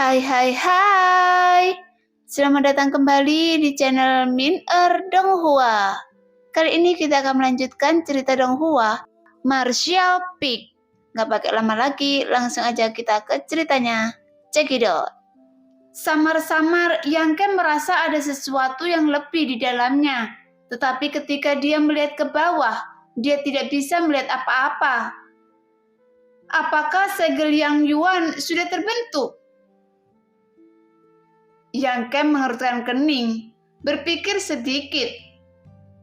Hai hai hai. Selamat datang kembali di channel Min Donghua. Kali ini kita akan melanjutkan cerita Donghua, Martial Peak. Gak pakai lama lagi, langsung aja kita ke ceritanya. Cekidot. Samar-samar Yangke merasa ada sesuatu yang lebih di dalamnya. Tetapi ketika dia melihat ke bawah, dia tidak bisa melihat apa-apa. Apakah segel Yang Yuan sudah terbentuk? Yangke mengerutkan kening, berpikir sedikit.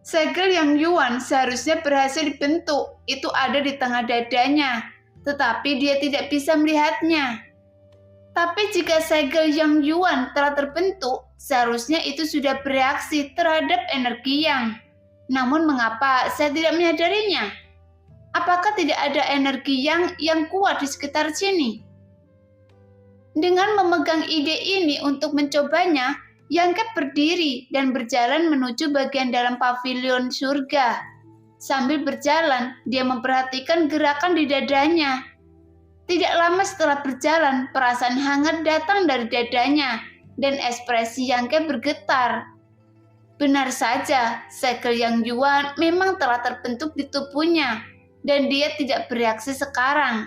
Segel Yang Yuan seharusnya berhasil dibentuk, itu ada di tengah dadanya, tetapi dia tidak bisa melihatnya. Tapi jika segel Yang Yuan telah terbentuk, seharusnya itu sudah bereaksi terhadap energi Yang. Namun mengapa saya tidak menyadarinya? Apakah tidak ada energi yang kuat di sekitar sini? Dengan memegang ide ini untuk mencobanya, Yangke berdiri dan berjalan menuju bagian dalam pavilion surga. Sambil berjalan, dia memperhatikan gerakan di dadanya. Tidak lama setelah berjalan, perasaan hangat datang dari dadanya, dan ekspresi Yangke bergetar. Benar saja, segel Yang Yuan memang telah terbentuk di tubuhnya, dan dia tidak bereaksi sekarang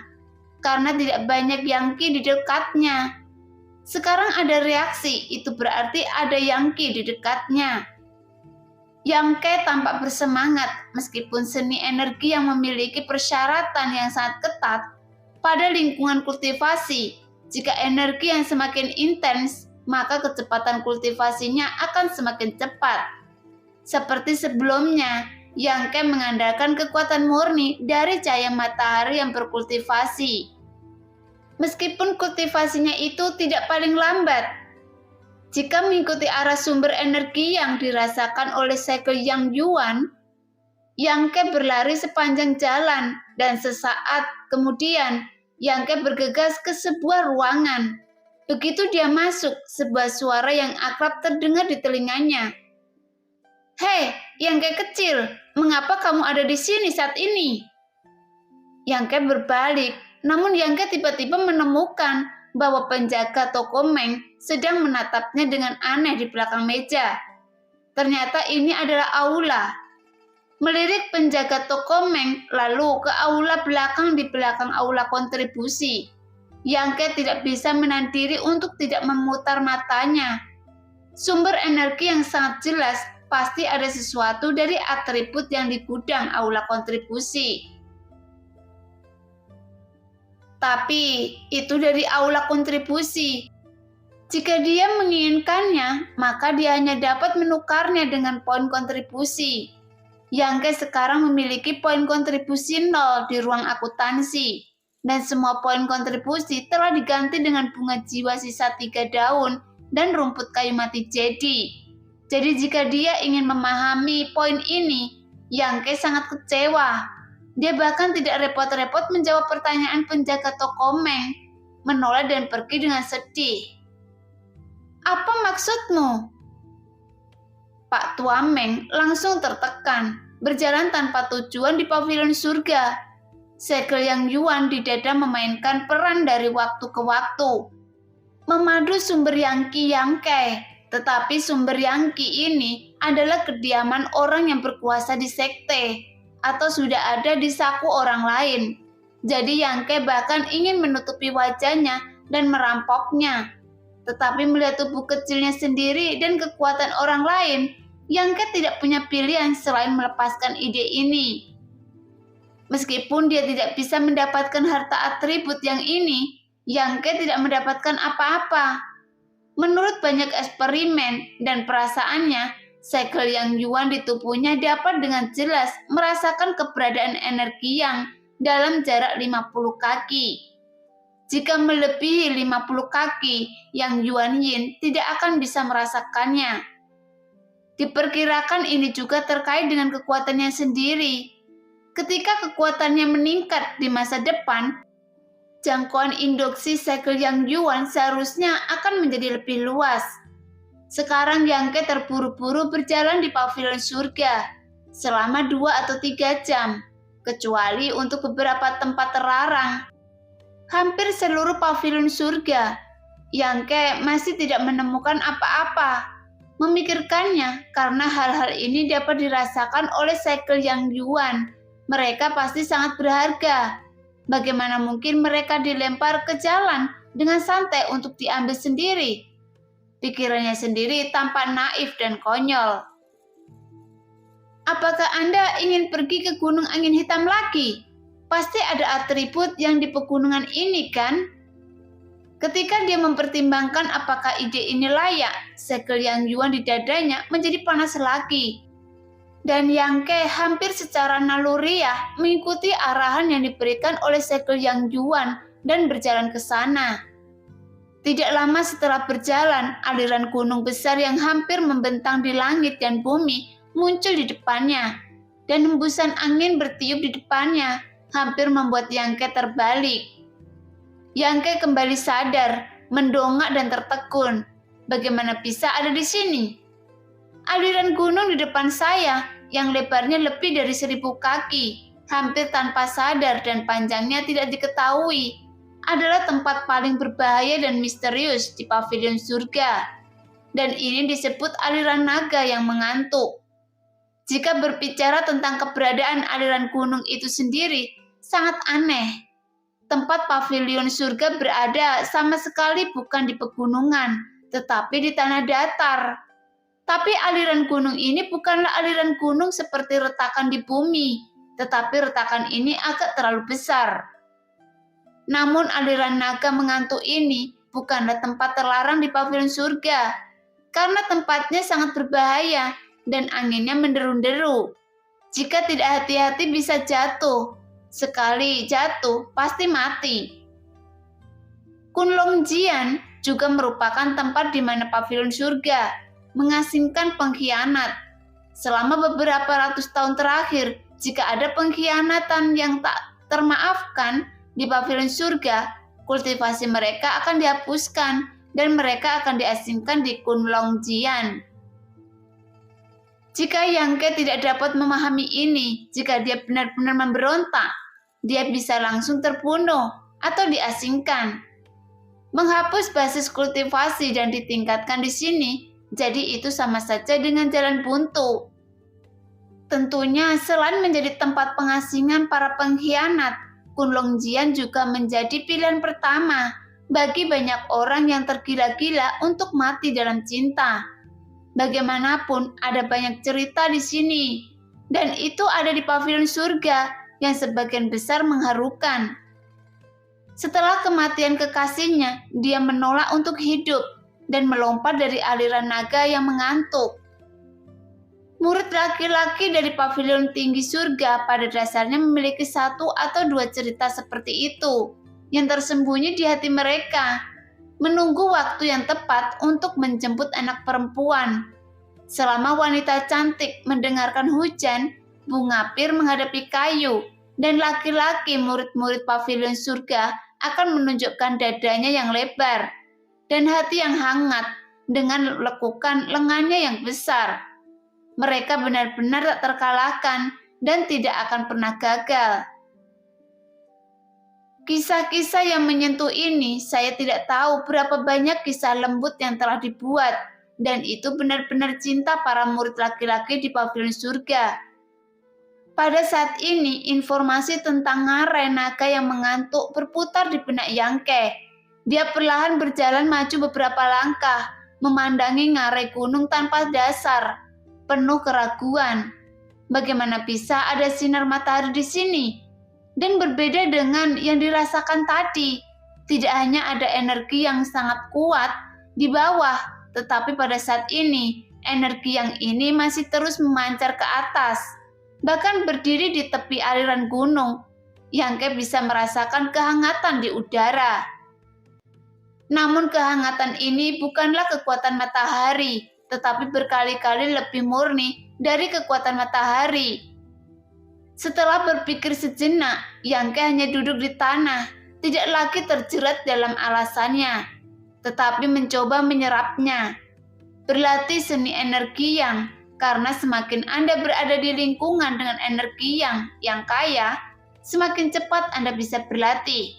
karena tidak banyak Yangki di dekatnya. Sekarang ada reaksi, itu berarti ada Yangki di dekatnya. Yangke tampak bersemangat meskipun seni energi yang memiliki persyaratan yang sangat ketat pada lingkungan kultivasi. Jika energi yang semakin intens, maka kecepatan kultivasinya akan semakin cepat. Seperti sebelumnya, Yangke mengandalkan kekuatan murni dari cahaya matahari yang berkultivasi. Meskipun kultivasinya itu tidak paling lambat, jika mengikuti arah sumber energi yang dirasakan oleh segel Yang Yuan, Yangke berlari sepanjang jalan dan sesaat kemudian Yangke bergegas ke sebuah ruangan. Begitu dia masuk, sebuah suara yang akrab terdengar di telinganya. "Hei, Yangke kecil, mengapa kamu ada di sini saat ini?" Yangke berbalik, namun Yangke tiba-tiba menemukan bahwa penjaga toko Meng sedang menatapnya dengan aneh di belakang meja. Ternyata ini adalah aula. Melirik penjaga toko Meng lalu ke aula belakang di belakang aula kontribusi. Yangke tidak bisa menahan diri untuk tidak memutar matanya. Sumber energi yang sangat jelas, pasti ada sesuatu dari atribut yang di gudang aula kontribusi. Tapi itu dari aula kontribusi. Jika dia menginginkannya, maka dia hanya dapat menukarnya dengan poin kontribusi. Yangke sekarang memiliki poin kontribusi 0 di ruang akuntansi. Dan semua poin kontribusi telah diganti dengan bunga jiwa sisa 3 daun dan rumput kayu mati jadi. Jadi jika dia ingin memahami poin ini, Yangke sangat kecewa. Dia bahkan tidak repot-repot menjawab pertanyaan penjaga toko Meng, menoleh dan pergi dengan sedih. "Apa maksudmu?" Pak Tua Meng langsung tertekan, berjalan tanpa tujuan di pavilion surga. Segel Yang Yuan di dada memainkan peran dari waktu ke waktu, memadu sumber Yangki Yangke. Tetapi sumber Yangki ini adalah kediaman orang yang berkuasa di sekte, atau sudah ada di saku orang lain. Jadi Yangke bahkan ingin menutupi wajahnya dan merampoknya. Tetapi melihat tubuh kecilnya sendiri dan kekuatan orang lain, Yangke tidak punya pilihan selain melepaskan ide ini. Meskipun dia tidak bisa mendapatkan harta atribut yang ini, Yangke tidak mendapatkan apa-apa. Menurut banyak eksperimen dan perasaannya, segel Yang Yuan di tubuhnya dapat dengan jelas merasakan keberadaan energi Yang dalam jarak 50 kaki. Jika melebihi 50 kaki, Yang Yuan Yin tidak akan bisa merasakannya. Diperkirakan ini juga terkait dengan kekuatannya sendiri. Ketika kekuatannya meningkat di masa depan, jangkauan induksi segel Yang Yuan seharusnya akan menjadi lebih luas. Sekarang Yangke terburu-buru berjalan di pavilion surga selama 2 atau 3 jam, kecuali untuk beberapa tempat terlarang. Hampir seluruh pavilion surga, Yangke masih tidak menemukan apa-apa. Memikirkannya karena hal-hal ini dapat dirasakan oleh segel Yang Yuan. Mereka pasti sangat berharga. Bagaimana mungkin mereka dilempar ke jalan dengan santai untuk diambil sendiri? Pikirannya sendiri tampak naif dan konyol. Apakah Anda ingin pergi ke Gunung Angin Hitam lagi? Pasti ada atribut yang di pegunungan ini, kan? Ketika dia mempertimbangkan apakah ide ini layak, segel Yang Yuan di dadanya menjadi panas lagi. Dan Yangke hampir secara naluriah mengikuti arahan yang diberikan oleh segel Yang Yuan dan berjalan ke sana. Tidak lama setelah berjalan, aliran gunung besar yang hampir membentang di langit dan bumi muncul di depannya. Dan hembusan angin bertiup di depannya, hampir membuat Yangke terbalik. Yangke kembali sadar, mendongak dan tertegun. Bagaimana bisa ada di sini? Aliran gunung di depan saya yang lebarnya lebih dari 1000 kaki, hampir tanpa sadar dan panjangnya tidak diketahui, adalah tempat paling berbahaya dan misterius di pavilion surga. Dan ini disebut aliran naga yang mengantuk. Jika berbicara tentang keberadaan aliran gunung itu sendiri, sangat aneh. Tempat pavilion surga berada sama sekali bukan di pegunungan, tetapi di tanah datar. Tapi aliran gunung ini bukanlah aliran gunung seperti retakan di bumi, tetapi retakan ini agak terlalu besar. Namun aliran naga mengantuk ini bukanlah tempat terlarang di pavilion surga, karena tempatnya sangat berbahaya dan anginnya menderu-deru. Jika tidak hati-hati bisa jatuh. Sekali jatuh, pasti mati. Kunlongjian juga merupakan tempat di mana pavilion surga mengasingkan pengkhianat. Selama beberapa ratus tahun terakhir, jika ada pengkhianatan yang tak termaafkan di pavilion surga, kultivasi mereka akan dihapuskan dan mereka akan diasingkan di Kunlongjian. Jika Yangke tidak dapat memahami ini, jika dia benar-benar memberontak, dia bisa langsung terbunuh atau diasingkan. Menghapus basis kultivasi dan ditingkatkan di sini, jadi itu sama saja dengan jalan buntu. Tentunya selain menjadi tempat pengasingan para pengkhianat, Kunlongjian juga menjadi pilihan pertama bagi banyak orang yang tergila-gila untuk mati dalam cinta. Bagaimanapun ada banyak cerita di sini, dan itu ada di pavilion surga yang sebagian besar mengharukan. Setelah kematian kekasihnya, dia menolak untuk hidup dan melompat dari aliran naga yang mengantuk. Murid laki-laki dari pavilion tinggi surga pada dasarnya memiliki 1 atau 2 cerita seperti itu yang tersembunyi di hati mereka, menunggu waktu yang tepat untuk menjemput anak perempuan. Selama wanita cantik mendengarkan hujan, bunga pir menghadapi kayu, dan laki-laki murid-murid pavilion surga akan menunjukkan dadanya yang lebar dan hati yang hangat dengan lekukan lengannya yang besar. Mereka benar-benar tak terkalahkan dan tidak akan pernah gagal. Kisah-kisah yang menyentuh ini, saya tidak tahu berapa banyak kisah lembut yang telah dibuat, dan itu benar-benar cinta para murid laki-laki di pavilion surga. Pada saat ini, informasi tentang ngarai naga yang mengantuk berputar di benak Yangke. Dia perlahan berjalan maju beberapa langkah, memandangi ngarai gunung tanpa dasar, penuh keraguan. Bagaimana bisa ada sinar matahari di sini? Dan berbeda dengan yang dirasakan tadi, tidak hanya ada energi yang sangat kuat di bawah, tetapi pada saat ini, energi yang ini masih terus memancar ke atas. Bahkan berdiri di tepi aliran gunung, Yangke bisa merasakan kehangatan di udara. Namun kehangatan ini bukanlah kekuatan matahari, tetapi berkali-kali lebih murni dari kekuatan matahari. Setelah berpikir sejenak, Yangke hanya duduk di tanah, tidak lagi terjerat dalam alasannya, tetapi mencoba menyerapnya. Berlatih seni energi yang, karena semakin Anda berada di lingkungan dengan energi yang kaya, semakin cepat Anda bisa berlatih.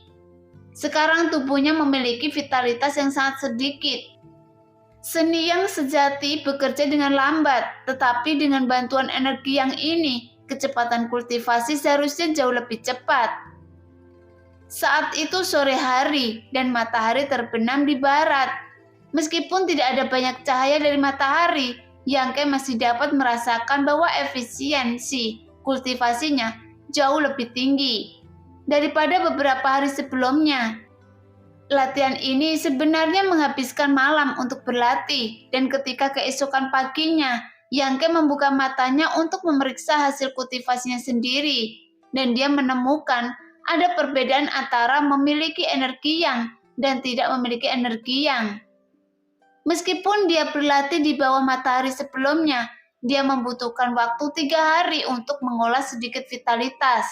Sekarang tubuhnya memiliki vitalitas yang sangat sedikit. Seni yang sejati bekerja dengan lambat, tetapi dengan bantuan energi yang ini, kecepatan kultivasi seharusnya jauh lebih cepat. Saat itu sore hari dan matahari terbenam di barat. Meskipun tidak ada banyak cahaya dari matahari, Yangke masih dapat merasakan bahwa efisiensi kultivasinya jauh lebih tinggi daripada beberapa hari sebelumnya. Latihan ini sebenarnya menghabiskan malam untuk berlatih, dan ketika keesokan paginya, Yangke membuka matanya untuk memeriksa hasil kultivasinya sendiri, dan dia menemukan ada perbedaan antara memiliki energi yang dan tidak memiliki energi yang. Meskipun dia berlatih di bawah matahari sebelumnya, dia membutuhkan waktu 3 hari untuk mengolah sedikit vitalitas.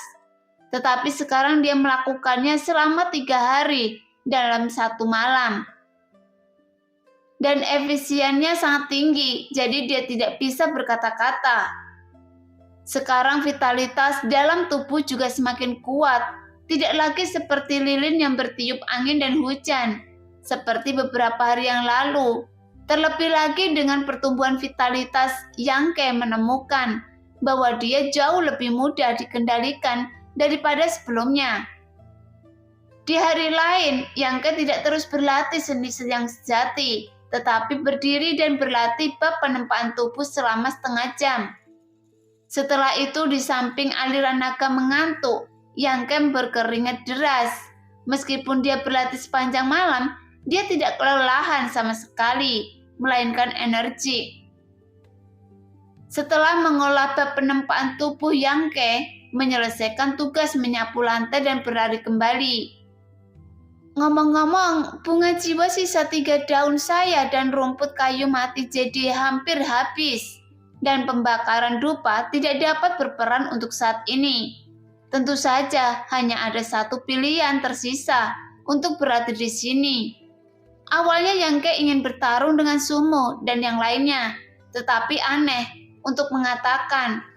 Tetapi sekarang dia melakukannya selama 3 hari dalam 1 malam. Dan efisiennya sangat tinggi, jadi dia tidak bisa berkata-kata. Sekarang vitalitas dalam tubuh juga semakin kuat, tidak lagi seperti lilin yang bertiup angin dan hujan, seperti beberapa hari yang lalu. Terlebih lagi dengan pertumbuhan vitalitas, Yangke menemukan bahwa dia jauh lebih mudah dikendalikan daripada sebelumnya. Di hari lain, Yangke tidak terus berlatih seni yang sejati, tetapi berdiri dan berlatih bab penempaan tubuh selama setengah jam. Setelah itu di samping aliran naga mengantuk, Yangke berkeringat deras. Meskipun dia berlatih sepanjang malam, dia tidak kelelahan sama sekali, melainkan energi. Setelah mengolah bab penempaan tubuh, Yangke menyelesaikan tugas menyapu lantai dan berlari kembali. Ngomong-ngomong, bunga jiwa sisa 3 daun saya dan rumput kayu mati jadi hampir habis, dan pembakaran dupa tidak dapat berperan untuk saat ini. Tentu saja hanya ada satu pilihan tersisa untuk berlatih di sini. Awalnya Yangke ingin bertarung dengan Sumo dan yang lainnya, tetapi aneh untuk mengatakan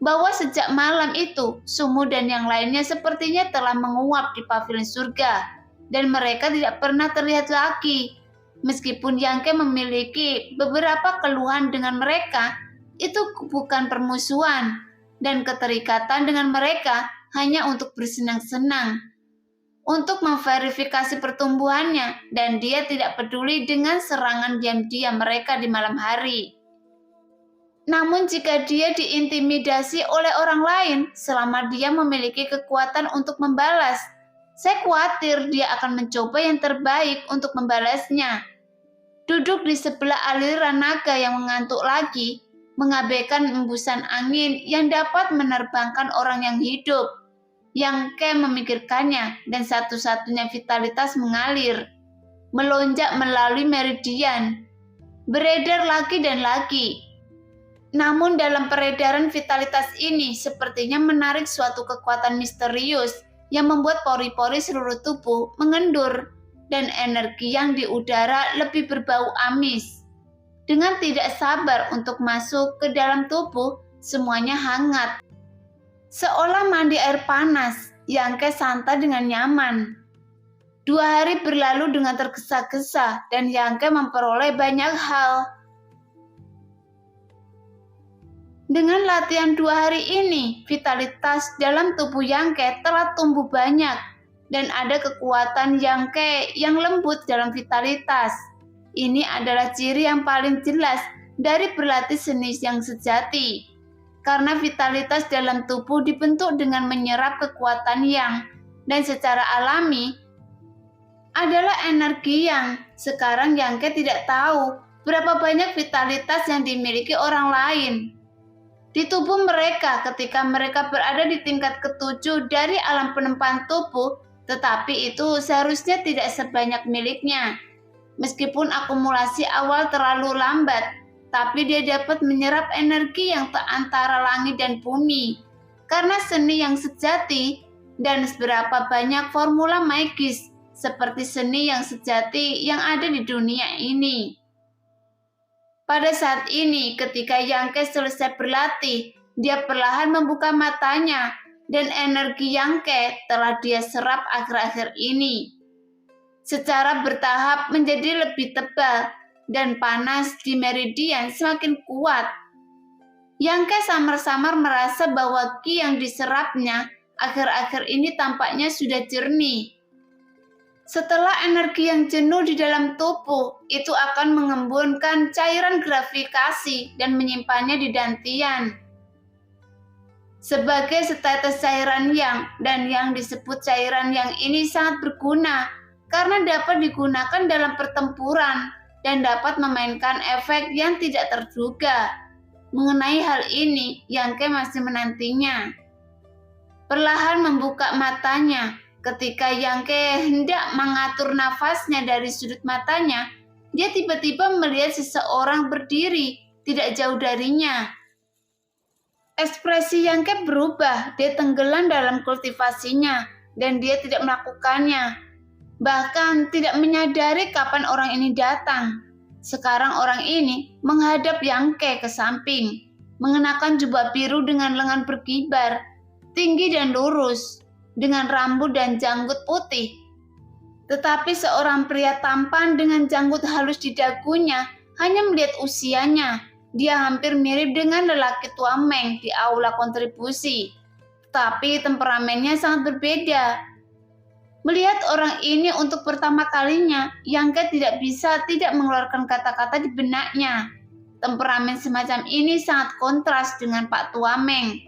bahwa sejak malam itu Sumo dan yang lainnya sepertinya telah menguap di pavilion surga dan mereka tidak pernah terlihat lagi. Meskipun Yangke memiliki beberapa keluhan dengan mereka, itu bukan permusuhan, dan keterikatan dengan mereka hanya untuk bersenang-senang, untuk memverifikasi pertumbuhannya, dan dia tidak peduli dengan serangan diam-diam mereka di malam hari. Namun jika dia diintimidasi oleh orang lain selama dia memiliki kekuatan untuk membalas, saya khawatir dia akan mencoba yang terbaik untuk membalasnya. Duduk di sebelah aliran naga yang mengantuk lagi, mengabaikan embusan angin yang dapat menerbangkan orang yang hidup. Yangke memikirkannya, dan satu-satunya vitalitas mengalir, melonjak melalui meridian, beredar lagi dan lagi. Namun dalam peredaran vitalitas ini sepertinya menarik suatu kekuatan misterius yang membuat pori-pori seluruh tubuh mengendur, dan energi yang di udara lebih berbau amis. Dengan tidak sabar untuk masuk ke dalam tubuh, semuanya hangat. Seolah mandi air panas, Yangke santai dengan nyaman. 2 hari berlalu dengan tergesa-gesa dan Yangke memperoleh banyak hal. Dengan latihan 2 hari ini, vitalitas dalam tubuh Yangke telah tumbuh banyak dan ada kekuatan Yangke yang lembut dalam vitalitas. Ini adalah ciri yang paling jelas dari berlatih seni yang sejati. Karena vitalitas dalam tubuh dibentuk dengan menyerap kekuatan yang, dan secara alami adalah energi yang. Sekarang Yangke tidak tahu berapa banyak vitalitas yang dimiliki orang lain di tubuh mereka ketika mereka berada di tingkat ke-7 dari alam penempaan tubuh, tetapi itu seharusnya tidak sebanyak miliknya. Meskipun akumulasi awal terlalu lambat, tapi dia dapat menyerap energi yang antara langit dan bumi. Karena seni yang sejati dan seberapa banyak formula magis seperti seni yang sejati yang ada di dunia ini. Pada saat ini, ketika Yangke selesai berlatih, dia perlahan membuka matanya dan energi Yangke telah dia serap akhir-akhir ini. secara bertahap menjadi lebih tebal dan panas di meridian semakin kuat. Yangke samar-samar merasa bahwa ki yang diserapnya akhir-akhir ini tampaknya sudah jernih. Setelah energi yang jenuh di dalam tubuh itu akan mengembunkan cairan gravifikasi dan menyimpannya di dantian. Sebagai setetes cairan yang dan yang disebut cairan yang ini sangat berguna karena dapat digunakan dalam pertempuran dan dapat memainkan efek yang tidak terduga. Mengenai hal ini, Yangke masih menantinya. Perlahan membuka matanya. Ketika Yangke hendak mengatur nafasnya dari sudut matanya, dia tiba-tiba melihat seseorang berdiri tidak jauh darinya. Ekspresi Yangke berubah, dia tenggelam dalam kultivasinya dan dia tidak melakukannya. Bahkan tidak menyadari kapan orang ini datang. Sekarang orang ini menghadap Yangke ke samping, mengenakan jubah biru dengan lengan berkibar, tinggi dan lurus, dengan rambut dan janggut putih. Tetapi seorang pria tampan dengan janggut halus di dagunya hanya melihat usianya. Dia hampir mirip dengan lelaki tua Meng di aula kontribusi, tapi temperamennya sangat berbeda. Melihat orang ini untuk pertama kalinya, Yangke tidak bisa tidak mengeluarkan kata-kata di benaknya. Temperamen semacam ini sangat kontras dengan Pak Tua Meng.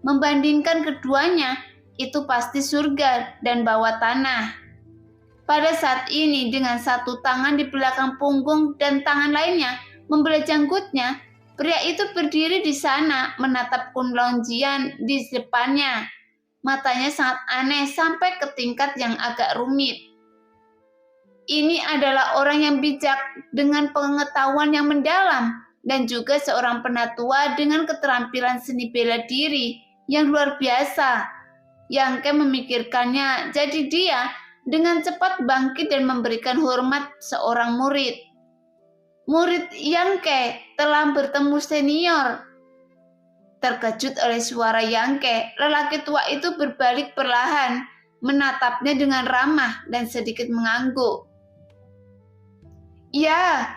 Membandingkan keduanya, itu pasti surga dan bawah tanah. Pada saat ini, dengan satu tangan di belakang punggung dan tangan lainnya membelah janggutnya, pria itu berdiri di sana menatap Kun Longjian di depannya. Matanya sangat aneh sampai ke tingkat yang agak rumit. Ini adalah orang yang bijak dengan pengetahuan yang mendalam dan juga seorang penatua dengan keterampilan seni bela diri yang luar biasa. Yangke memikirkannya, jadi dia dengan cepat bangkit dan memberikan hormat seorang murid. Murid Yangke telah bertemu senior. Terkejut oleh suara Yangke, lelaki tua itu berbalik perlahan, menatapnya dengan ramah dan sedikit mengangguk. Ya,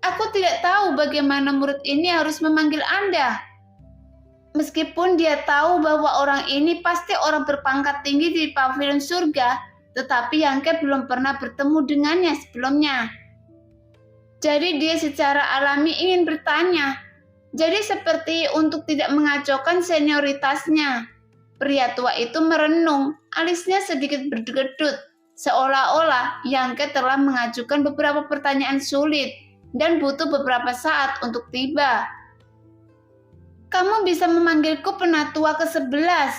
aku tidak tahu bagaimana murid ini harus memanggil Anda. Meskipun dia tahu bahwa orang ini pasti orang berpangkat tinggi di pavilion surga, tetapi Yangke belum pernah bertemu dengannya sebelumnya. Jadi dia secara alami ingin bertanya. Jadi seperti untuk tidak mengacaukan senioritasnya. Pria tua itu merenung, alisnya sedikit bergedut, seolah-olah Yangke telah mengajukan beberapa pertanyaan sulit dan butuh beberapa saat untuk tiba. Kamu bisa memanggilku penatua ke-11.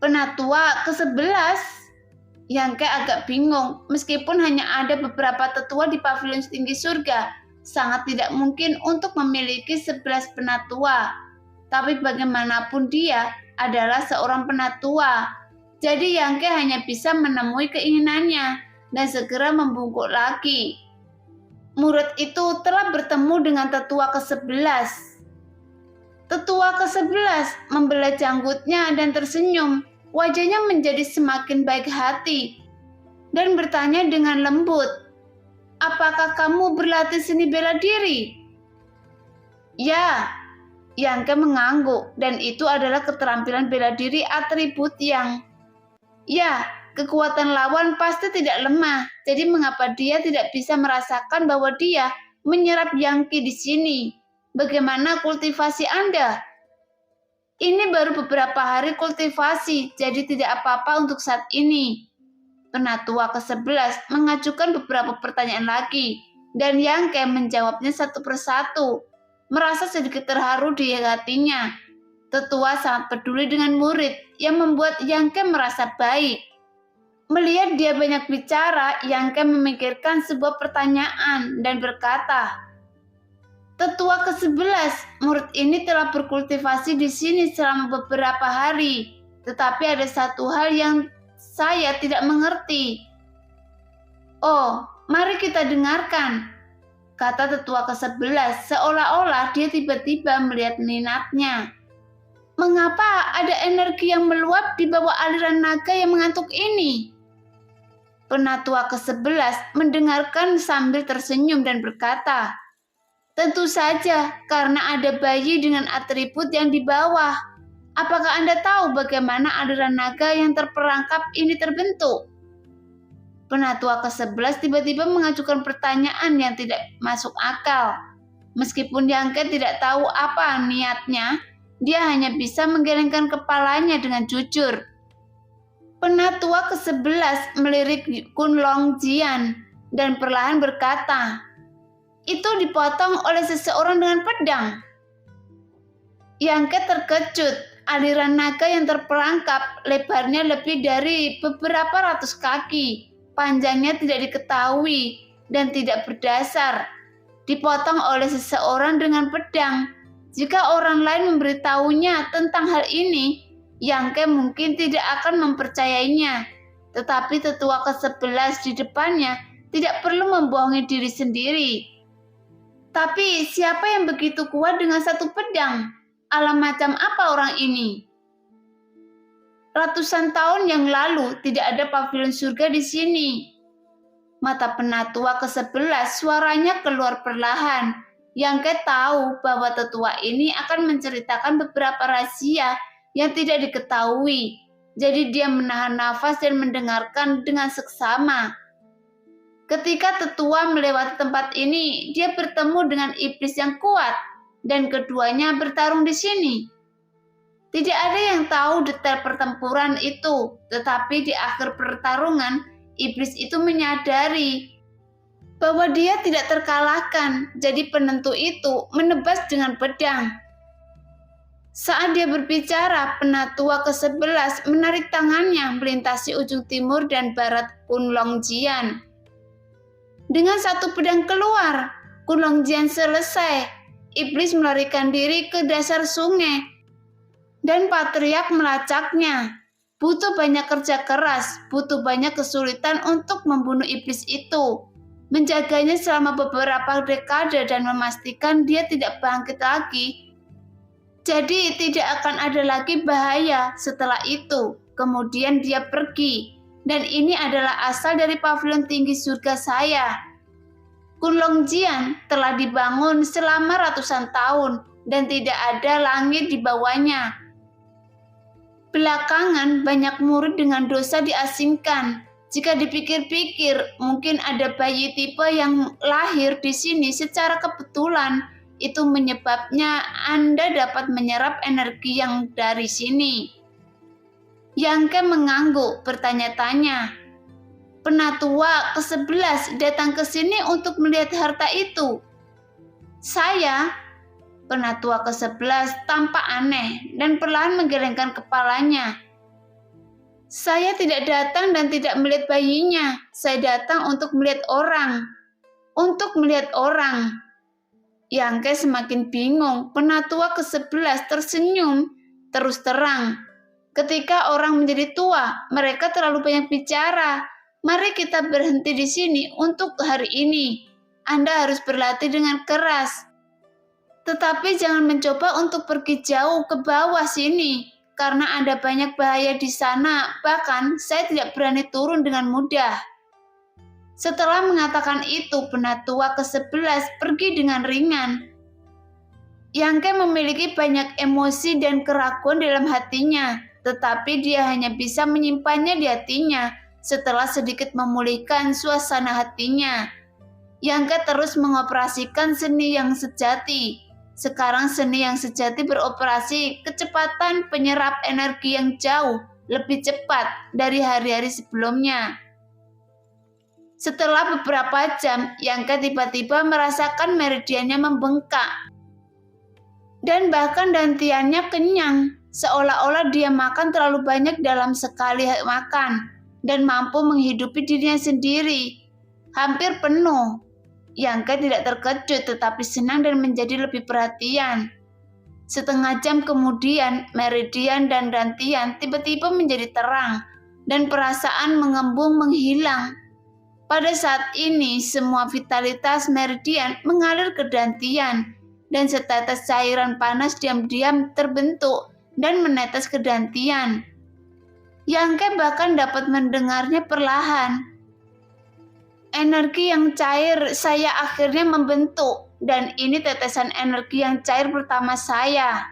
Penatua ke-11? Yangke agak bingung, meskipun hanya ada beberapa tetua di pavilion tinggi surga. Sangat tidak mungkin untuk memiliki 11 penatua. Tapi bagaimanapun dia adalah seorang penatua. Jadi Yangke hanya bisa menemui keinginannya dan segera membungkuk lagi. Murid itu telah bertemu dengan tetua ke-11. Tetua ke-11 membelah janggutnya dan tersenyum. Wajahnya menjadi semakin baik hati dan bertanya dengan lembut. Apakah kamu berlatih seni bela diri? Ya, Yangke mengangguk dan itu adalah keterampilan bela diri atribut yang. Ya, kekuatan lawan pasti tidak lemah, jadi mengapa dia tidak bisa merasakan bahwa dia menyerap Yangke di sini? Bagaimana kultivasi Anda? Ini baru beberapa hari kultivasi, jadi tidak apa-apa untuk saat ini. Penatua ke-11 mengajukan beberapa pertanyaan lagi, dan Yangke menjawabnya satu persatu, merasa sedikit terharu di hatinya. Tetua sangat peduli dengan murid yang membuat Yangke merasa baik. Melihat dia banyak bicara, Yangke memikirkan sebuah pertanyaan dan berkata, Tetua ke-11, murid ini telah berkultivasi di sini selama beberapa hari, tetapi ada satu hal yang saya tidak mengerti. Oh, mari kita dengarkan, kata tetua ke-11 seolah-olah dia tiba-tiba melihat minatnya. Mengapa ada energi yang meluap di bawah aliran naga yang mengantuk ini? Penatua ke-11 mendengarkan sambil tersenyum dan berkata, "Tentu saja, karena ada bayi dengan atribut yang di bawah. Apakah Anda tahu bagaimana aliran naga yang terperangkap ini terbentuk?" Penatua ke-11 tiba-tiba mengajukan pertanyaan yang tidak masuk akal. Meskipun Yangke tidak tahu apa niatnya, dia hanya bisa menggelengkan kepalanya dengan jujur. Penatua ke-11 melirik Kunlong Jian dan perlahan berkata, "Itu dipotong oleh seseorang dengan pedang." Yangke terkejut. Aliran naga yang terperangkap lebarnya lebih dari beberapa ratus kaki, panjangnya tidak diketahui dan tidak berdasar. Dipotong oleh seseorang dengan pedang. Jika orang lain memberitahunya tentang hal ini, Yangke mungkin tidak akan mempercayainya. Tetapi tetua ke-11 di depannya tidak perlu membohongi diri sendiri. Tapi siapa yang begitu kuat dengan satu pedang? Alam macam apa orang ini? Ratusan tahun yang lalu tidak ada pavilion surga di sini. Mata penatua ke-11 suaranya keluar perlahan. Yangke tahu bahwa tetua ini akan menceritakan beberapa rahasia yang tidak diketahui. Jadi dia menahan nafas dan mendengarkan dengan seksama. Ketika tetua melewati tempat ini, dia bertemu dengan iblis yang kuat dan keduanya bertarung di sini. Tidak ada yang tahu detail pertempuran itu, tetapi di akhir pertarungan, iblis itu menyadari bahwa dia tidak terkalahkan, jadi penentu itu menebas dengan pedang. Saat dia berbicara, penatua ke-11 menarik tangannya melintasi ujung timur dan barat Kunlong Jian. Dengan satu pedang keluar, Kunlong Jian selesai. Iblis melarikan diri ke dasar sungai, dan patriark melacaknya. Butuh banyak kerja keras, butuh banyak kesulitan untuk membunuh iblis itu. Menjaganya selama beberapa dekade dan memastikan dia tidak bangkit lagi. Jadi tidak akan ada lagi bahaya setelah itu. Kemudian dia pergi. Dan ini adalah asal dari pavilion tinggi surga saya. Kunlong Jian telah dibangun selama ratusan tahun dan tidak ada langit di bawahnya. Belakangan banyak murid dengan dosa diasingkan. Jika dipikir-pikir, mungkin ada bayi tipe yang lahir di sini secara kebetulan. Itu menyebabnya Anda dapat menyerap energi yang dari sini. Yangke mengangguk bertanya-tanya. Penatua ke-11 datang ke sini untuk melihat harta itu. Saya, penatua ke-11 tampak aneh dan perlahan menggelengkan kepalanya. Saya tidak datang dan tidak melihat bayinya. Saya datang untuk melihat orang. Untuk melihat orang. Yangke semakin bingung. Penatua ke-11 tersenyum terus terang. Ketika orang menjadi tua, mereka terlalu banyak bicara. Mari kita berhenti di sini untuk hari ini. Anda harus berlatih dengan keras. Tetapi jangan mencoba untuk pergi jauh ke bawah sini, karena ada banyak bahaya di sana. Bahkan saya tidak berani turun dengan mudah. Setelah mengatakan itu, penatua ke-11 pergi dengan ringan. Yangke memiliki banyak emosi dan keraguan dalam hatinya, tetapi dia hanya bisa menyimpannya di hatinya. Setelah sedikit memulihkan suasana hatinya, Yangke terus mengoperasikan seni yang sejati. Sekarang seni yang sejati beroperasi kecepatan penyerap energi yang jauh lebih cepat dari hari-hari sebelumnya. Setelah beberapa jam, Yangke tiba-tiba merasakan meridiannya membengkak. Dan bahkan dantiannya kenyang, seolah-olah dia makan terlalu banyak dalam sekali makan. Dan mampu menghidupi dirinya sendiri. Hampir penuh. Yangke tidak terkejut tetapi senang dan menjadi lebih perhatian. Setengah jam kemudian, meridian dan dantian tiba-tiba menjadi terang dan perasaan mengembung menghilang. Pada saat ini, semua vitalitas meridian mengalir ke dantian dan setetes cairan panas diam-diam terbentuk dan menetes ke dantian. Yangke bahkan dapat mendengarnya perlahan. energi yang cair saya akhirnya membentuk, dan ini tetesan energi yang cair pertama saya.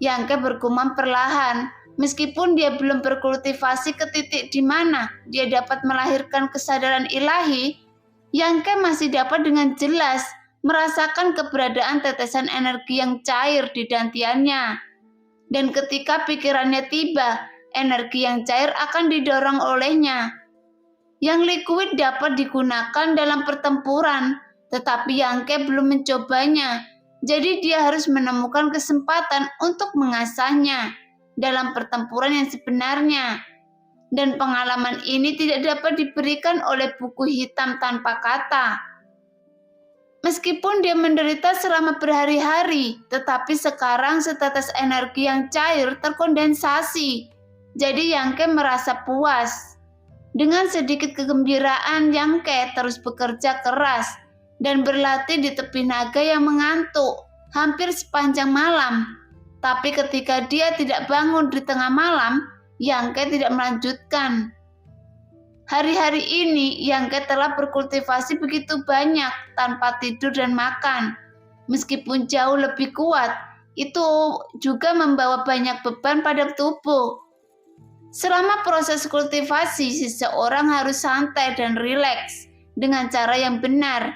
Yangke bergumam perlahan, meskipun dia belum berkultivasi ke titik di mana dia dapat melahirkan kesadaran ilahi, Yangke masih dapat dengan jelas merasakan keberadaan tetesan energi yang cair di dantiannya. Dan ketika pikirannya tiba, energi yang cair akan didorong olehnya. Yang liquid dapat digunakan dalam pertempuran, tetapi Yangke belum mencobanya. Jadi dia harus menemukan kesempatan untuk mengasahnya dalam pertempuran yang sebenarnya. Dan pengalaman ini tidak dapat diberikan oleh buku hitam tanpa kata. Meskipun dia menderita selama berhari-hari, tetapi sekarang setetes energi yang cair terkondensasi. Jadi Yangke merasa puas. Dengan sedikit kegembiraan, Yangke terus bekerja keras dan berlatih di tepi naga yang mengantuk hampir sepanjang malam. Tapi ketika dia tidak bangun di tengah malam, Yangke tidak melanjutkan. Hari-hari ini Yangke telah berkultivasi begitu banyak tanpa tidur dan makan. Meskipun jauh lebih kuat, itu juga membawa banyak beban pada tubuh. Selama proses kultivasi, seseorang harus santai dan rileks dengan cara yang benar,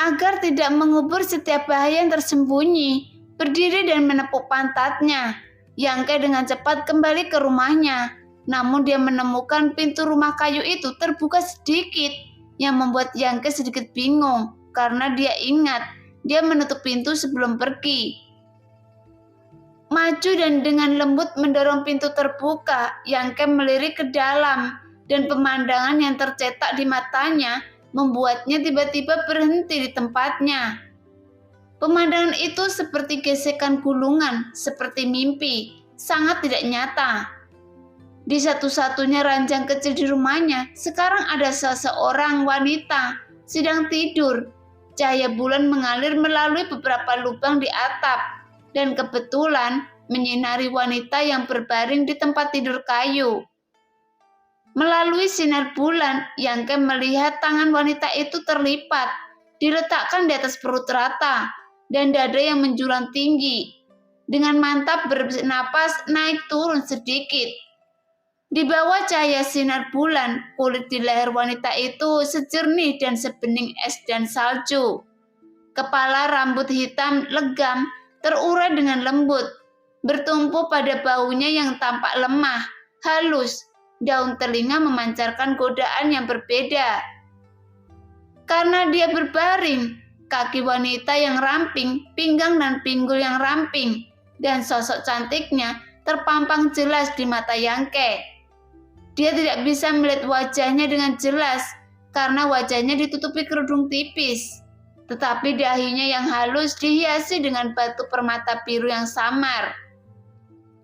agar tidak mengubur setiap bahaya yang tersembunyi. Berdiri dan menepuk pantatnya, Yangke dengan cepat kembali ke rumahnya. Namun dia menemukan pintu rumah kayu itu terbuka sedikit, yang membuat Yangke sedikit bingung karena dia ingat dia menutup pintu sebelum pergi. Maju dan dengan lembut mendorong pintu terbuka, Yangke melirik ke dalam, dan pemandangan yang tercetak di matanya membuatnya tiba-tiba berhenti di tempatnya. Pemandangan itu seperti gesekan gulungan, seperti mimpi, sangat tidak nyata. Di satu-satunya ranjang kecil di rumahnya, sekarang ada seseorang wanita sedang tidur. Cahaya bulan mengalir melalui beberapa lubang di atap, dan kebetulan menyinari wanita yang berbaring di tempat tidur kayu. Melalui sinar bulan, Yangke melihat tangan wanita itu terlipat, diletakkan di atas perut rata, dan dada yang menjulang tinggi. Dengan mantap bernapas naik turun sedikit. Di bawah cahaya sinar bulan, kulit di leher wanita itu sejernih dan sebening es dan salju. Kepala rambut hitam legam terurai dengan lembut, bertumpu pada baunya yang tampak lemah, halus. Daun telinga memancarkan godaan yang berbeda. Karena dia berbaring, kaki wanita yang ramping, pinggang dan pinggul yang ramping, dan sosok cantiknya terpampang jelas di mata Yangke. Dia tidak bisa melihat wajahnya dengan jelas karena wajahnya ditutupi kerudung tipis, tetapi dahinya yang halus dihiasi dengan batu permata biru yang samar.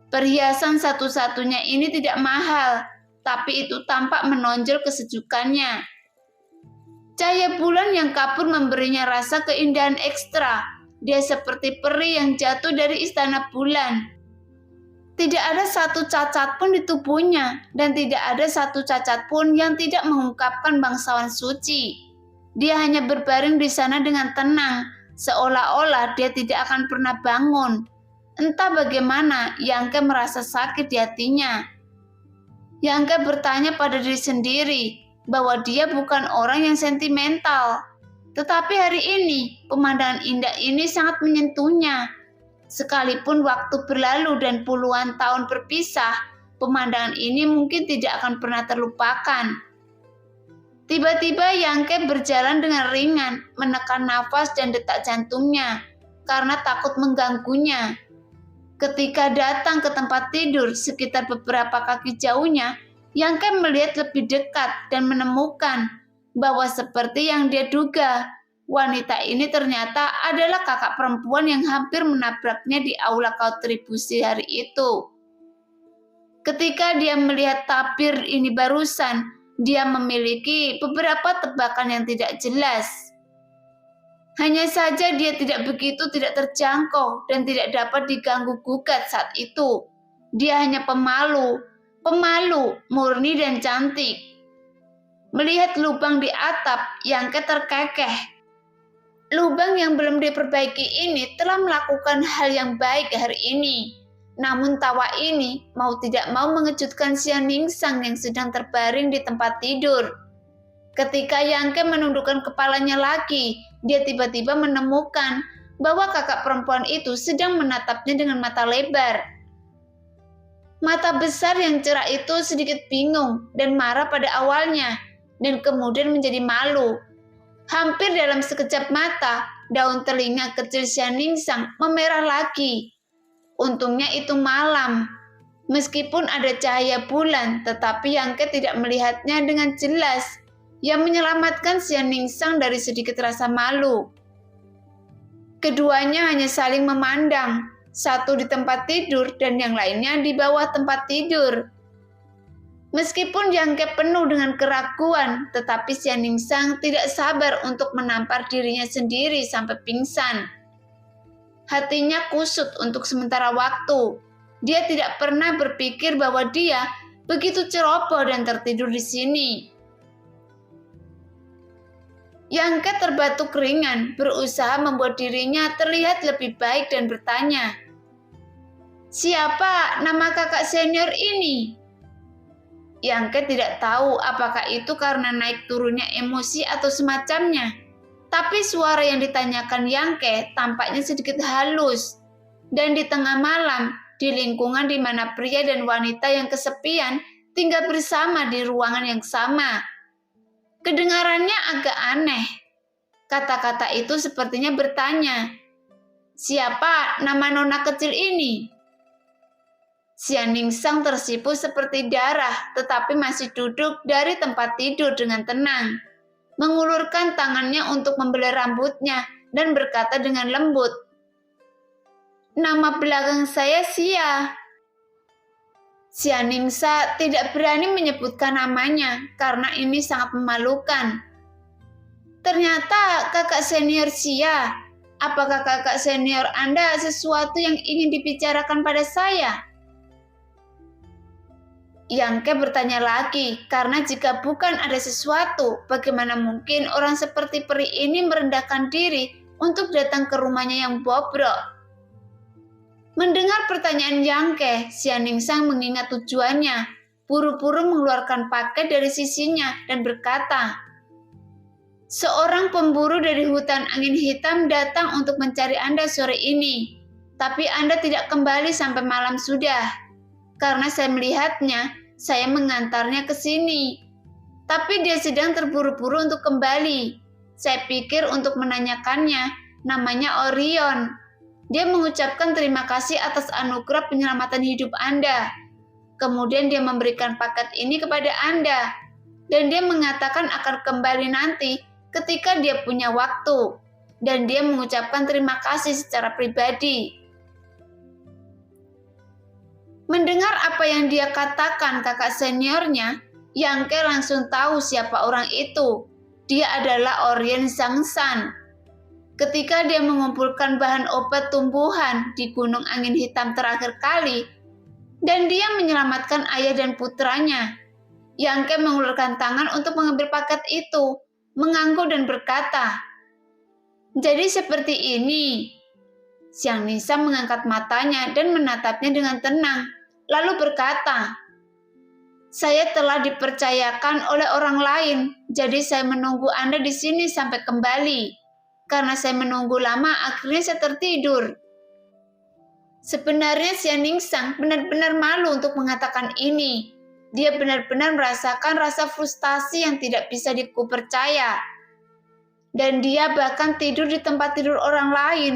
Perhiasan satu-satunya ini tidak mahal, tapi itu tampak menonjol kesejukannya. Cahaya bulan yang kabur memberinya rasa keindahan ekstra. Dia seperti peri yang jatuh dari istana bulan. Tidak ada satu cacat pun di tubuhnya, dan tidak ada satu cacat pun yang tidak mengungkapkan bangsawan suci. Dia hanya berbaring di sana dengan tenang, seolah-olah dia tidak akan pernah bangun. Entah bagaimana, Yangke merasa sakit di hatinya. Yangke bertanya pada diri sendiri bahwa dia bukan orang yang sentimental. Tetapi hari ini, pemandangan indah ini sangat menyentuhnya. Sekalipun waktu berlalu dan puluhan tahun berpisah, pemandangan ini mungkin tidak akan pernah terlupakan. Tiba-tiba Yangke berjalan dengan ringan, menekan nafas dan detak jantungnya, karena takut mengganggunya. Ketika datang ke tempat tidur sekitar beberapa kaki jauhnya, Yangke melihat lebih dekat dan menemukan bahwa seperti yang dia duga, wanita ini ternyata adalah kakak perempuan yang hampir menabraknya di aula kontribusi hari itu. Ketika dia melihat tabir ini barusan, dia memiliki beberapa tebakan yang tidak jelas. Hanya saja dia tidak terjangkau dan tidak dapat diganggu gugat saat itu. Dia hanya pemalu, murni dan cantik. Melihat lubang di atap, Yangke terkekeh. Lubang yang belum diperbaiki ini telah melakukan hal yang baik hari ini. Namun tawa ini mau tidak mau mengejutkan Xian Ningsang yang sedang terbaring di tempat tidur. Ketika Yangke menundukkan kepalanya lagi, dia tiba-tiba menemukan bahwa kakak perempuan itu sedang menatapnya dengan mata lebar. Mata besar yang cerah itu sedikit bingung dan marah pada awalnya, dan kemudian menjadi malu. Hampir dalam sekejap mata, daun telinga kecil Xian Ningsang memerah lagi. Untungnya itu malam. Meskipun ada cahaya bulan, tetapi Yangke tidak melihatnya dengan jelas, yang menyelamatkan Xian Ningsang dari sedikit rasa malu. Keduanya hanya saling memandang, satu di tempat tidur dan yang lainnya di bawah tempat tidur. Meskipun Yangke penuh dengan keraguan, tetapi Xian Ningsang tidak sabar untuk menampar dirinya sendiri sampai pingsan. Hatinya kusut untuk sementara waktu. Dia tidak pernah berpikir bahwa dia begitu ceroboh dan tertidur di sini. Yangke terbatuk ringan, berusaha membuat dirinya terlihat lebih baik dan bertanya, "Siapa nama kakak senior ini?" Yangke tidak tahu apakah itu karena naik turunnya emosi atau semacamnya. Tapi suara yang ditanyakan Yangke tampaknya sedikit halus. Dan di tengah malam, di lingkungan di mana pria dan wanita yang kesepian tinggal bersama di ruangan yang sama. Kedengarannya agak aneh. Kata-kata itu sepertinya bertanya, "Siapa nama nona kecil ini?" Xian Ningsang tersipu seperti darah, tetapi masih duduk dari tempat tidur dengan tenang. Mengulurkan tangannya untuk membelai rambutnya dan berkata dengan lembut, "Nama belakang saya Xia." Xian Ningsang tidak berani menyebutkan namanya karena ini sangat memalukan. "Ternyata kakak senior Xia. Apakah kakak senior Anda sesuatu yang ingin dibicarakan pada saya?" Yangke bertanya lagi, karena jika bukan ada sesuatu, bagaimana mungkin orang seperti peri ini merendahkan diri untuk datang ke rumahnya yang bobrok? Mendengar pertanyaan Yangke, Xian Ningsang mengingat tujuannya, buru-buru mengeluarkan paket dari sisinya dan berkata, "Seorang pemburu dari hutan angin hitam datang untuk mencari Anda sore ini, tapi Anda tidak kembali sampai malam sudah. Karena saya melihatnya, saya mengantarnya ke sini. Tapi dia sedang terburu-buru untuk kembali. Saya pikir untuk menanyakannya, namanya Orion. Dia mengucapkan terima kasih atas anugerah penyelamatan hidup Anda. Kemudian dia memberikan paket ini kepada Anda. Dan dia mengatakan akan kembali nanti ketika dia punya waktu. Dan dia mengucapkan terima kasih secara pribadi." Mendengar apa yang dia katakan kakak seniornya, Yangke langsung tahu siapa orang itu. Dia adalah Orion Zhangshan. Ketika dia mengumpulkan bahan obat tumbuhan di Gunung Angin Hitam terakhir kali, dan dia menyelamatkan ayah dan putranya, Yangke mengulurkan tangan untuk mengambil paket itu, mengangguk dan berkata, "Jadi seperti ini." Xian Ningsang mengangkat matanya dan menatapnya dengan tenang, lalu berkata, "Saya telah dipercayakan oleh orang lain, jadi saya menunggu Anda di sini sampai kembali. Karena saya menunggu lama, akhirnya saya tertidur." Sebenarnya Xian Ningsang benar-benar malu untuk mengatakan ini. Dia benar-benar merasakan rasa frustasi yang tidak bisa dipercaya. Dan dia bahkan tidur di tempat tidur orang lain.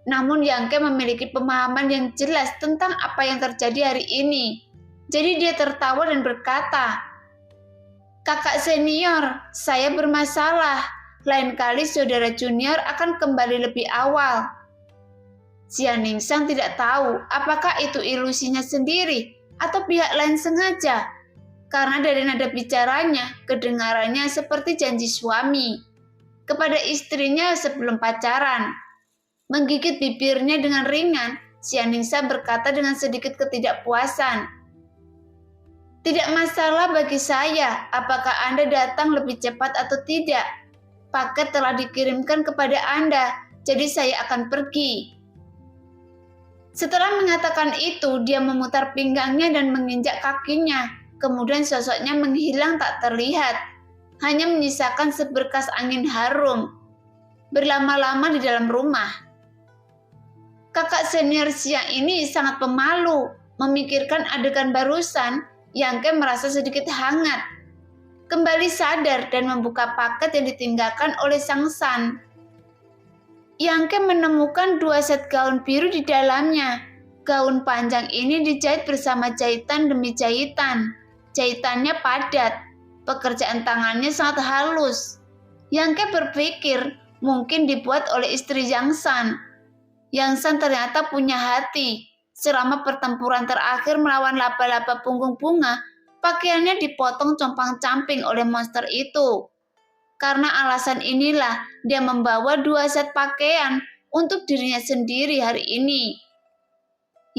Namun Yangke memiliki pemahaman yang jelas tentang apa yang terjadi hari ini. Jadi dia tertawa dan berkata, "Kakak senior, saya bermasalah. Lain kali saudara junior akan kembali lebih awal." Xian Ningsang tidak tahu apakah itu ilusinya sendiri atau pihak lain sengaja. Karena dari nada bicaranya, kedengarannya seperti janji suami kepada istrinya sebelum pacaran. Menggigit bibirnya dengan ringan, Xian Ningsang berkata dengan sedikit ketidakpuasan, Tidak masalah bagi saya apakah Anda datang lebih cepat atau tidak. Paket telah dikirimkan kepada Anda, jadi saya akan pergi. Setelah mengatakan itu, dia memutar pinggangnya dan menginjak kakinya. Kemudian sosoknya menghilang tak terlihat. Hanya menyisakan seberkas angin harum. Berlama-lama di dalam rumah. Kakak senior Siang ini sangat pemalu. Memikirkan adegan barusan, Yangke merasa sedikit hangat. Kembali sadar dan membuka paket yang ditinggalkan oleh Sang San. Yangke menemukan 2 set gaun biru di dalamnya. Gaun panjang ini dijahit bersama jahitan demi jahitan. Jahitannya padat. Pekerjaan tangannya sangat halus. Yangke berpikir mungkin dibuat oleh istri Yang San. Yang San ternyata punya hati. Selama pertempuran terakhir melawan laba-laba punggung bunga, pakaiannya dipotong compang-camping oleh monster itu. Karena alasan inilah dia membawa 2 set pakaian untuk dirinya sendiri hari ini.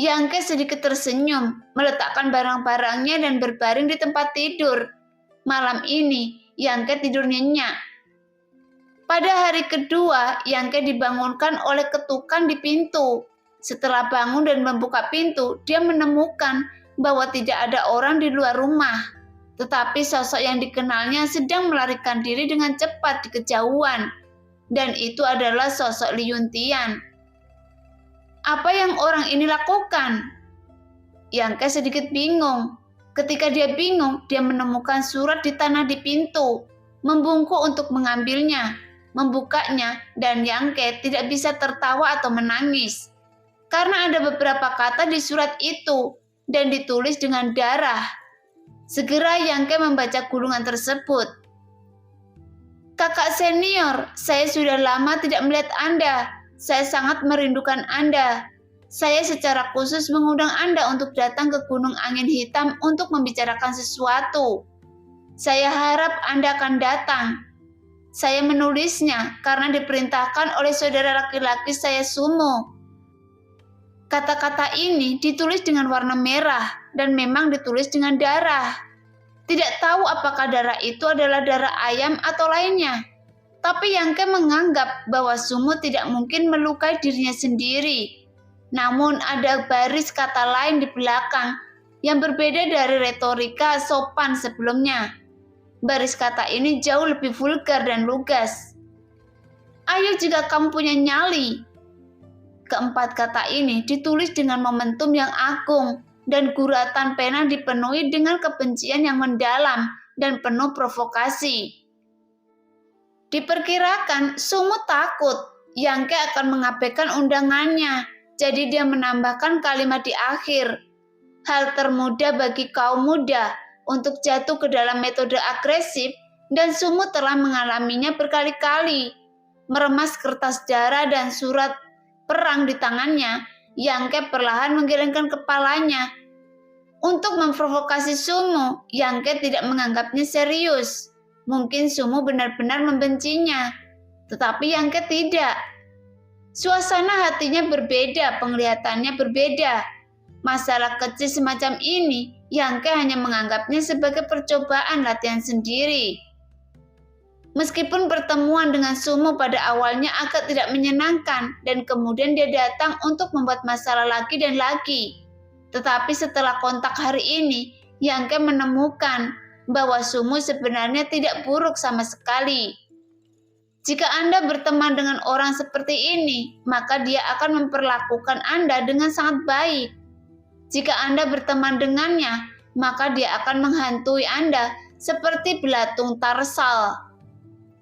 Yangke sedikit tersenyum, meletakkan barang-barangnya dan berbaring di tempat tidur. Malam ini, Yangke tidur nyenyak. Pada hari kedua, Yangke dibangunkan oleh ketukan di pintu. Setelah bangun dan membuka pintu, dia menemukan bahwa tidak ada orang di luar rumah. Tetapi sosok yang dikenalnya sedang melarikan diri dengan cepat di kejauhan. Dan itu adalah sosok Li Yuntian. Apa yang orang ini lakukan? Yangke sedikit bingung. Ketika dia bingung, dia menemukan surat di tanah di pintu. Membungkuk untuk mengambilnya, membukanya, dan Yangke tidak bisa tertawa atau menangis. Karena ada beberapa kata di surat itu, dan ditulis dengan darah. Segera Yangke membaca gulungan tersebut. Kakak senior, saya sudah lama tidak melihat Anda. Saya sangat merindukan Anda. Saya secara khusus mengundang Anda untuk datang ke Gunung Angin Hitam untuk membicarakan sesuatu. Saya harap Anda akan datang. Saya menulisnya karena diperintahkan oleh saudara laki-laki saya Sumo. Kata-kata ini ditulis dengan warna merah dan memang ditulis dengan darah. Tidak tahu apakah darah itu adalah darah ayam atau lainnya. Tapi Yangke menganggap bahwa Sumo tidak mungkin melukai dirinya sendiri. Namun ada baris kata lain di belakang yang berbeda dari retorika sopan sebelumnya. Baris kata ini jauh lebih vulgar dan lugas. Ayo jika kamu punya nyali. Keempat kata ini ditulis dengan momentum yang agung dan guratan pena dipenuhi dengan kebencian yang mendalam dan penuh provokasi. Diperkirakan Sumo takut Yangke akan mengabaikan undangannya, jadi dia menambahkan kalimat di akhir. Hal termudah bagi kaum muda untuk jatuh ke dalam metode agresif dan Sumo telah mengalaminya berkali-kali. Meremas kertas darah dan surat perang di tangannya, Yangke perlahan menggelengkan kepalanya. Untuk memprovokasi Sumo, Yangke tidak menganggapnya serius. Mungkin Sumo benar-benar membencinya, tetapi Yangke tidak. Suasana hatinya berbeda, penglihatannya berbeda. Masalah kecil semacam ini, Yangke hanya menganggapnya sebagai percobaan latihan sendiri. Meskipun pertemuan dengan Sumo pada awalnya agak tidak menyenangkan dan kemudian dia datang untuk membuat masalah lagi dan lagi. Tetapi setelah kontak hari ini, Yangke menemukan bahwa Sumo sebenarnya tidak buruk sama sekali. Jika Anda berteman dengan orang seperti ini, maka dia akan memperlakukan Anda dengan sangat baik. Jika Anda berteman dengannya, maka dia akan menghantui Anda seperti belatung tarsal.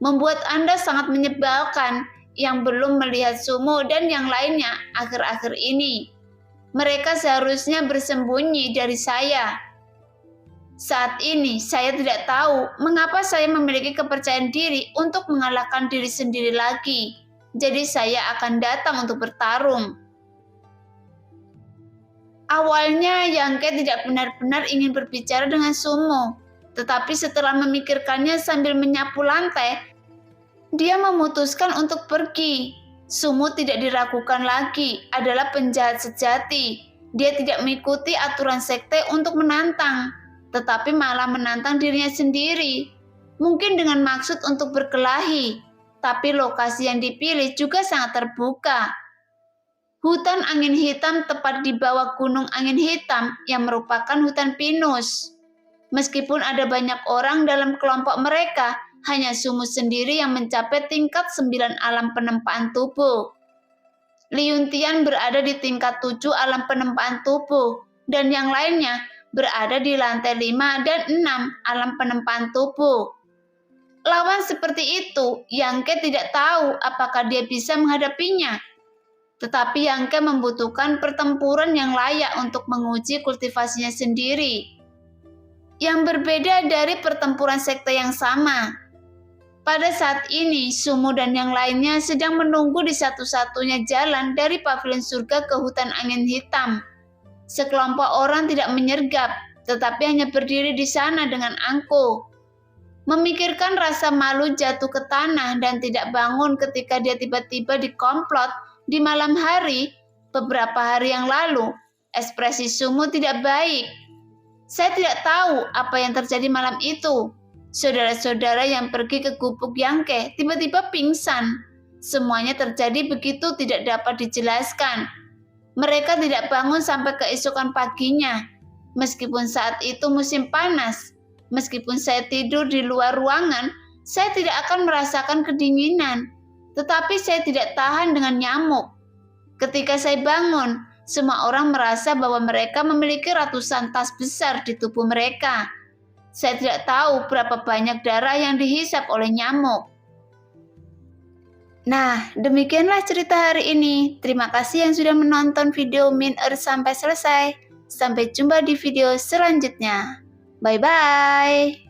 Membuat Anda sangat menyebalkan yang belum melihat Sumo dan yang lainnya akhir-akhir ini. Mereka seharusnya bersembunyi dari saya. Saat ini saya tidak tahu mengapa saya memiliki kepercayaan diri untuk mengalahkan diri sendiri lagi. Jadi saya akan datang untuk bertarung. Awalnya Yangke tidak benar-benar ingin berbicara dengan Sumo. Tetapi setelah memikirkannya sambil menyapu lantai, dia memutuskan untuk pergi. Sumo tidak diragukan lagi, adalah penjahat sejati. Dia tidak mengikuti aturan sekte untuk menantang. tetapi malah menantang dirinya sendiri. Mungkin dengan maksud untuk berkelahi, tapi lokasi yang dipilih juga sangat terbuka. Hutan angin hitam tepat di bawah gunung angin hitam yang merupakan hutan pinus. Meskipun ada banyak orang dalam kelompok mereka, hanya Sumu sendiri yang mencapai tingkat 9 alam penempaan tubuh. Liuntian berada di tingkat 7 alam penempaan tubuh, dan yang lainnya berada di lantai 5 dan 6 alam penempaan tubuh. Lawan seperti itu, Yangke tidak tahu apakah dia bisa menghadapinya. Tetapi Yangke membutuhkan pertempuran yang layak untuk menguji kultivasinya sendiri. Yang berbeda dari pertempuran sekte yang sama. Pada saat ini, Sumu dan yang lainnya sedang menunggu di satu-satunya jalan dari pavilion surga ke hutan angin hitam. Sekelompok orang tidak menyergap, tetapi hanya berdiri di sana dengan angkuh. Memikirkan rasa malu jatuh ke tanah dan tidak bangun ketika dia tiba-tiba dikomplot di malam hari, beberapa hari yang lalu, ekspresi Sumu tidak baik. Saya tidak tahu apa yang terjadi malam itu. Saudara-saudara yang pergi ke gubuk Yangke tiba-tiba pingsan. Semuanya terjadi begitu tidak dapat dijelaskan. Mereka tidak bangun sampai keesokan paginya. Meskipun saat itu musim panas, meskipun saya tidur di luar ruangan, saya tidak akan merasakan kedinginan. Tetapi saya tidak tahan dengan nyamuk. Ketika saya bangun, semua orang merasa bahwa mereka memiliki ratusan tas besar di tubuh mereka. Saya tidak tahu berapa banyak darah yang dihisap oleh nyamuk. Nah, demikianlah cerita hari ini. Terima kasih yang sudah menonton video Min Earth sampai selesai. Sampai jumpa di video selanjutnya. Bye-bye.